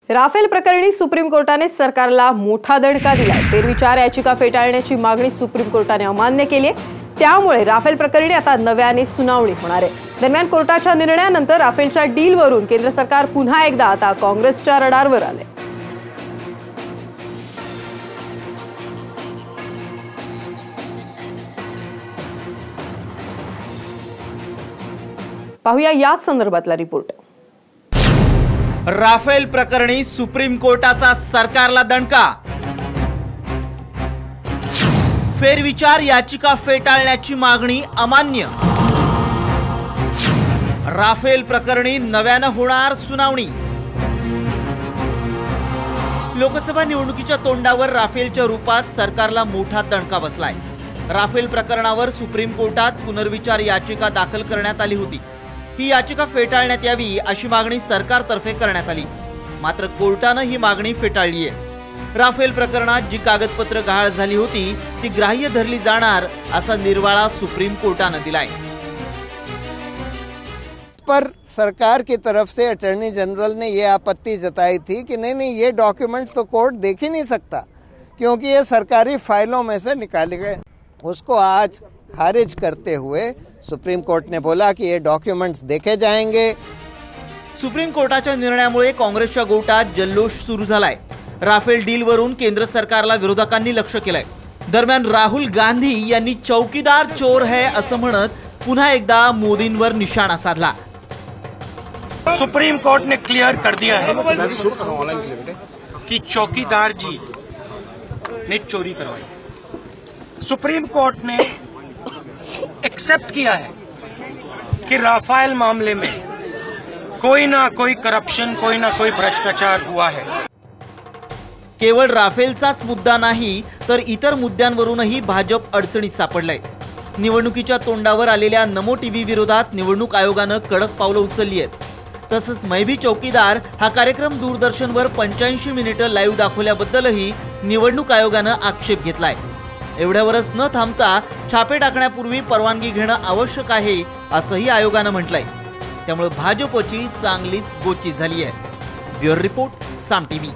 Rafale प्रकरणी supreme कोर्टाने सरकारला मोठा दणका दिलाय। फेरविचार याचिका फेटाळण्याची मागणी सुप्रीम कोर्टाने अमान्य केली आहे। त्यामुळे राफेल प्रकरणी आता नव्याने सुनावणी होणार आहे। दरम्यान कोर्टाच्या निर्णयानंतर राफेलच्या डीलवरून केंद्र सरकार पुन्हा एकदा आता काँग्रेसच्या रडारवर आले। पाहूया या संदर्भातला रिपोर्ट। राफेल प्रकरणी सुप्रीम कोर्टाचा सरकारला दणका। फेरविचार याचिका फेटाळण्याची मागणी अमान्य। राफेल प्रकरणी नव्याने होणार सुनावणी। लोकसभा निवडणुकीच्या तोंडावर राफेलच्या रूपात सरकारला मोठा दणका बसलाय। राफेल प्रकरणावर सुप्रीम कोर्टात पुनर्विचार याचिका दाखल करण्यात आली होती। ही याचिका फेटाळण्यात यावी अशी मागणी सरकारतर्फे करण्यात आली, मात्र कोर्टाने ही मागणी फेटाळली आहे। राफेल प्रकरणात जी कागदपत्र गहाळ झाली होती ती ग्राह्य धरली जाणार असा निर्वाळा सुप्रीम कोर्टाने दिलाय। पर सरकार की तरफ से अटॉर्नी जनरल ने ये आपत्ति जताई थी कि नहीं ये डॉक्यूमेंट्स तो कोर्ट देख ही नहीं सकता क्योंकि ये सरकारी फाइलों में से निकाले गए। उसको आज खारिज करते हुए सुप्रीम कोर्ट ने बोला कि ये डॉक्यूमेंट्स देखे जाएंगे। सुप्रीम कोर्टाच्या निर्णयामुळे काँग्रेसच्या गोटात जल्लोष सुरू झालाय। राफेल डीलवरून केंद्र सरकारला विरोधकांनी लक्ष्य केलंय। दरम्यान राहुल गांधी यांनी चौकीदार चोर है असं म्हणत पुन्हा एकदा मोदींवर निशाणा साधला। सुप्रीम कोर्ट ने क्लियर कर दिया है कि चौकीदार जी ने चोरी करवाई। सुप्रीम कोर्ट ने एक्सेप्ट किया है कि राफेल मामले में कोई ना कोई करप्शन, कोई ना कोई भ्रष्टाचार हुआ है। केवळ राफेलचाच मुद्दा नाही तर इतर मुद्द्यांवरूनही भाजप अडचणीत सापडलाय। निवडणुकीच्या तोंडावर आलेल्या नमो टीव्ही विरोधात निवडणूक आयोगाने कडक पावलं उचलली आहेत। तसंच मैं भी चौकीदार हा कार्यक्रम दूरदर्शनवर 85 मिनिटं लाईव्ह दाखवल्याबद्दलही निवडणूक आयोगाने आक्षेप घेतलाय। एवढ्यावरच न थांबता छापे टाकण्यापूर्वी परवानगी घेणं आवश्यक आहे असंही आयोगाने म्हटलंय। त्यामुळे भाजपची चांगलीच गोची झाली आहे। ब्युरो रिपोर्ट, साम टीव्ही।